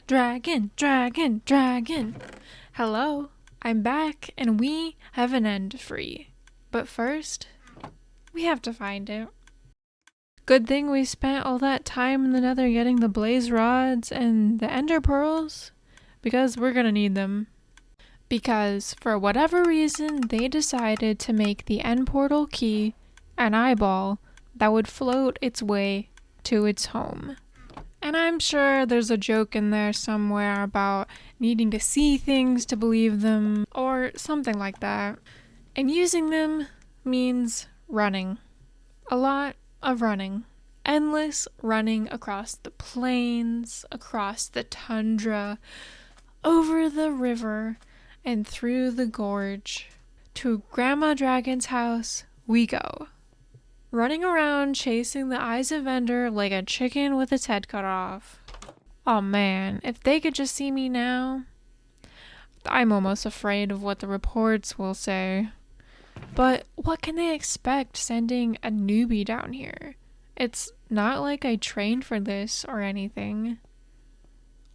Dragon, dragon, dragon. Hello, I'm back and we have an end free. But first, we have to find it. Good thing we spent all that time in the nether getting the blaze rods and the ender pearls, because we're gonna need them. Because for whatever reason, they decided to make the end portal key an eyeball that would float its way to its home. And I'm sure there's a joke in there somewhere about needing to see things to believe them, or something like that. And using them means running. A lot of running. Endless running across the plains, across the tundra, over the river, and through the gorge. To Grandma Dragon's house we go. Running around chasing the eyes of Ender like a chicken with its head cut off. Oh man, if they could just see me now. I'm almost afraid of what the reports will say. But what can they expect sending a newbie down here? It's not like I trained for this or anything.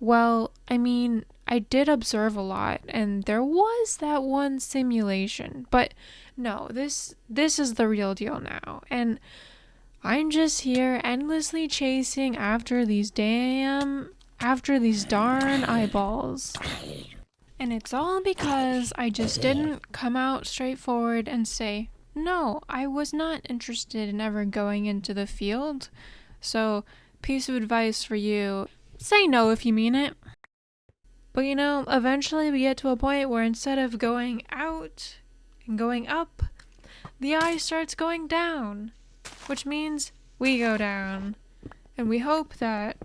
Well, I mean, I did observe a lot, and there was that one simulation, but no, this is the real deal now, and I'm just here endlessly chasing after these darn eyeballs. And it's all because I just didn't come out straightforward and say, no, I was not interested in ever going into the field. So, piece of advice for you, say no if you mean it. But eventually we get to a point where instead of going out and going up, the eye starts going down, which means we go down. And we hope that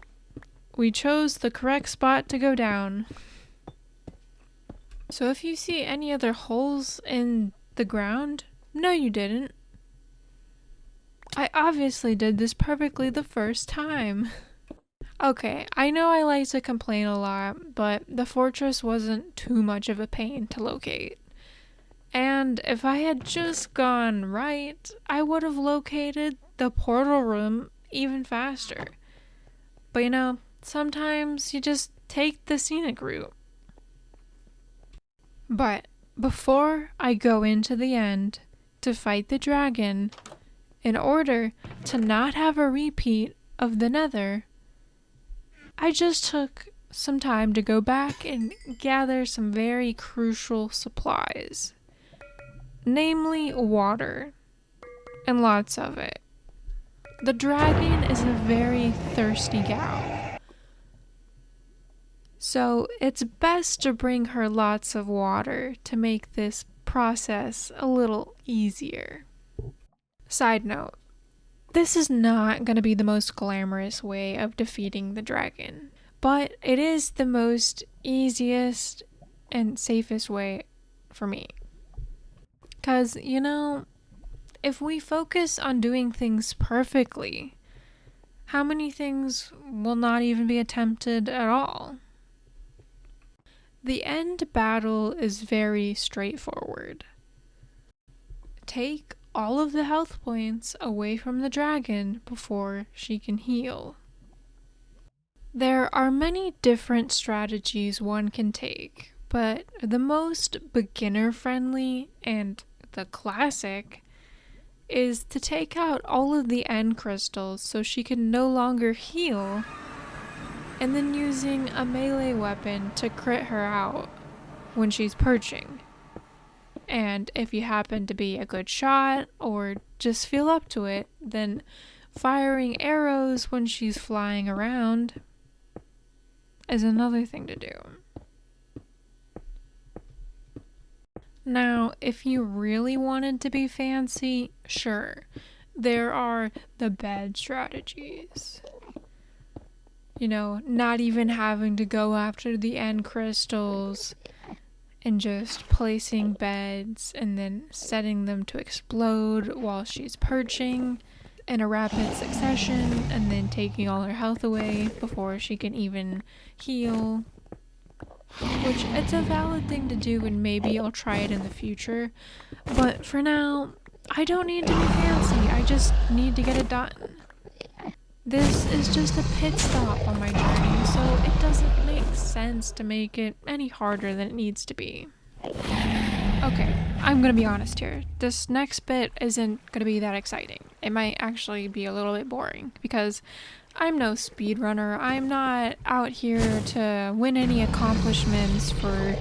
we chose the correct spot to go down. So if you see any other holes in the ground, no you didn't. I obviously did this perfectly the first time. Okay, I know I like to complain a lot, but the fortress wasn't too much of a pain to locate. And if I had just gone right, I would have located the portal room even faster. But sometimes you just take the scenic route. But before I go into the end to fight the dragon, in order to not have a repeat of the nether, I just took some time to go back and gather some very crucial supplies. Namely, water. And lots of it. The dragon is a very thirsty gal. So it's best to bring her lots of water to make this process a little easier. Side note. This is not going to be the most glamorous way of defeating the dragon, but it is the most easiest and safest way for me. Because, if we focus on doing things perfectly, how many things will not even be attempted at all? The end battle is very straightforward. Take all of the health points away from the dragon before she can heal. There are many different strategies one can take, but the most beginner-friendly and the classic is to take out all of the end crystals so she can no longer heal, and then using a melee weapon to crit her out when she's perching. And if you happen to be a good shot or just feel up to it, then firing arrows when she's flying around is another thing to do. Now, if you really wanted to be fancy, sure, there are the bed strategies. Not even having to go after the end crystals, and just placing beds and then setting them to explode while she's perching in a rapid succession, and then taking all her health away before she can even heal. Which, it's a valid thing to do, and maybe I'll try it in the future. But for now, I don't need to be fancy, I just need to get it done. This is just a pit stop on my journey, so it doesn't make sense to make it any harder than it needs to be. Okay, I'm gonna be honest here. This next bit isn't gonna be that exciting. It might actually be a little bit boring because I'm no speedrunner. I'm not out here to win any accomplishments for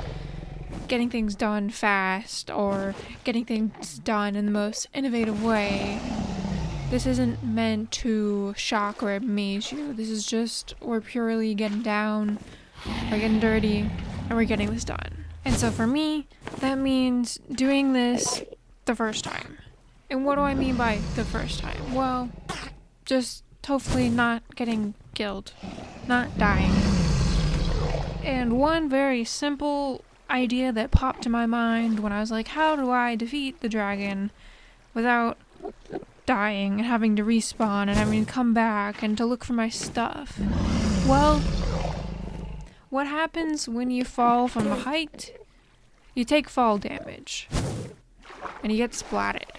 getting things done fast or getting things done in the most innovative way. This isn't meant to shock or amaze you. This is just, we're purely getting down, we're getting dirty, and we're getting this done. And so for me, that means doing this the first time. And what do I mean by the first time? Well, just hopefully not getting killed, not dying. And one very simple idea that popped to my mind when I was like, how do I defeat the dragon without dying and having to respawn and having to come back and to look for my stuff? Well, what happens when you fall from a height? You take fall damage and you get splatted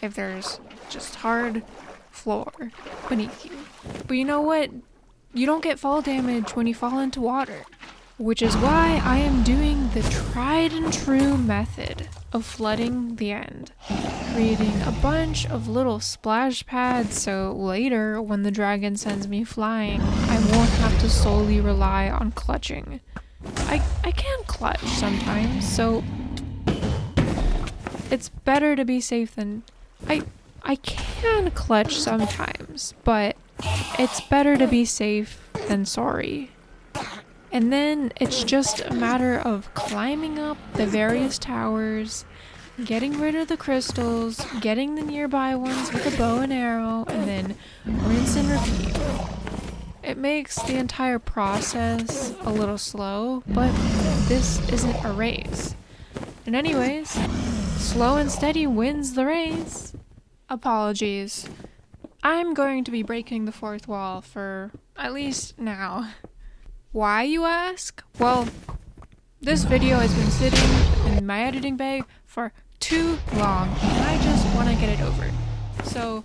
if there's just hard floor beneath you. But you know what? You don't get fall damage when you fall into water. Which is why I am doing the tried and true method of flooding the end, creating a bunch of little splash pads so later when the dragon sends me flying, I won't have to solely rely on clutching. I can clutch sometimes, so it's better to be safe than... I can clutch sometimes, but it's better to be safe than sorry. And then it's just a matter of climbing up the various towers, getting rid of the crystals, getting the nearby ones with a bow and arrow, and then rinse and repeat. It makes the entire process a little slow, but this isn't a race. And anyways, slow and steady wins the race. Apologies. I'm going to be breaking the fourth wall for at least now. Why, you ask? Well, this video has been sitting in my editing bay for too long, and I just want to get it over. So,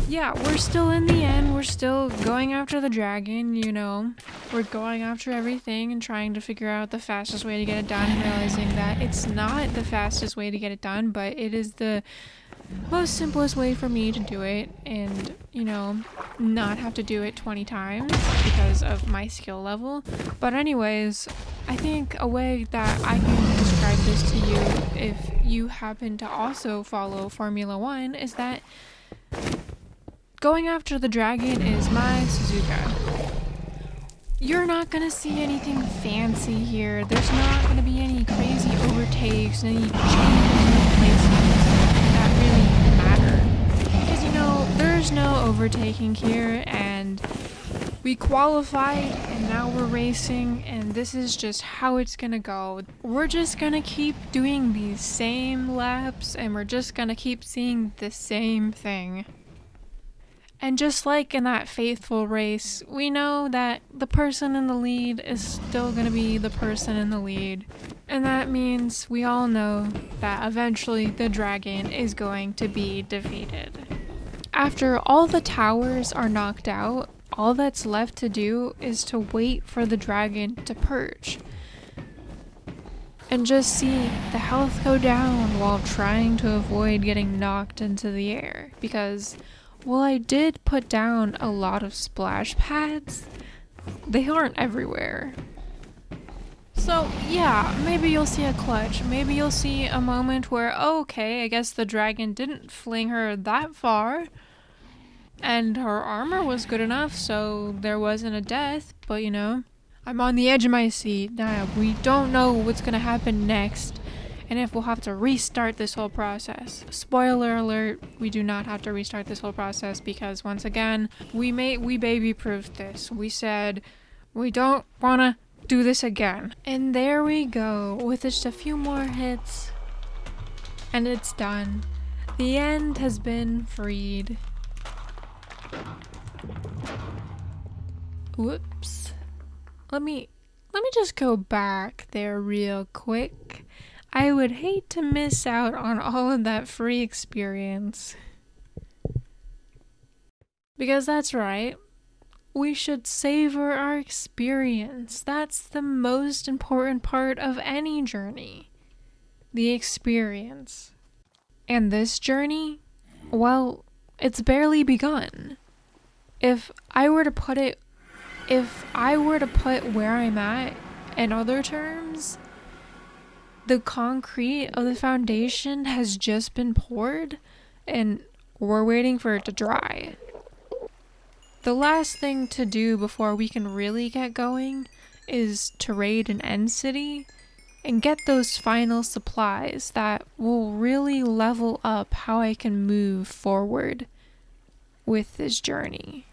yeah, we're still in the end. We're still going after the dragon, you know. We're going after everything and trying to figure out the fastest way to get it done, and realizing that it's not the fastest way to get it done, but it is the most simplest way for me to do it and, you know, not have to do it 20 times because of my skill level. But anyways, I think a way that I can describe this to you if you happen to also follow Formula 1 is that going after the dragon is my Suzuka. You're not gonna see anything fancy here. There's not gonna be any crazy overtakes, any changes in places that really matter. Because, you know, there's no overtaking here, and we qualified, and now we're racing, and this is just how it's gonna go. We're just gonna keep doing these same laps, and we're just gonna keep seeing the same thing. And just like in that faithful race, we know that the person in the lead is still going to be the person in the lead. And that means we all know that eventually the dragon is going to be defeated. After all the towers are knocked out, all that's left to do is to wait for the dragon to perch. And just see the health go down while trying to avoid getting knocked into the air. Because while I did put down a lot of splash pads, they aren't everywhere. So yeah, maybe you'll see a clutch. Maybe you'll see a moment where, okay, I guess the dragon didn't fling her that far. And her armor was good enough, so there wasn't a death. But you know, I'm on the edge of my seat. Now, we don't know what's gonna happen next. And if we'll have to restart this whole process. Spoiler alert, we do not have to restart this whole process because once again, we baby-proofed this. We said we don't wanna do this again. And there we go, with just a few more hits. And it's done. The end has been freed. Whoops. Let me just go back there real quick. I would hate to miss out on all of that free experience. Because that's right, We should savor our experience. That's the most important part of any journey. The experience. And this journey, well, it's barely begun. If I were to put where I'm at in other terms, the concrete of the foundation has just been poured and we're waiting for it to dry. The last thing to do before we can really get going is to raid an end city and get those final supplies that will really level up how I can move forward with this journey.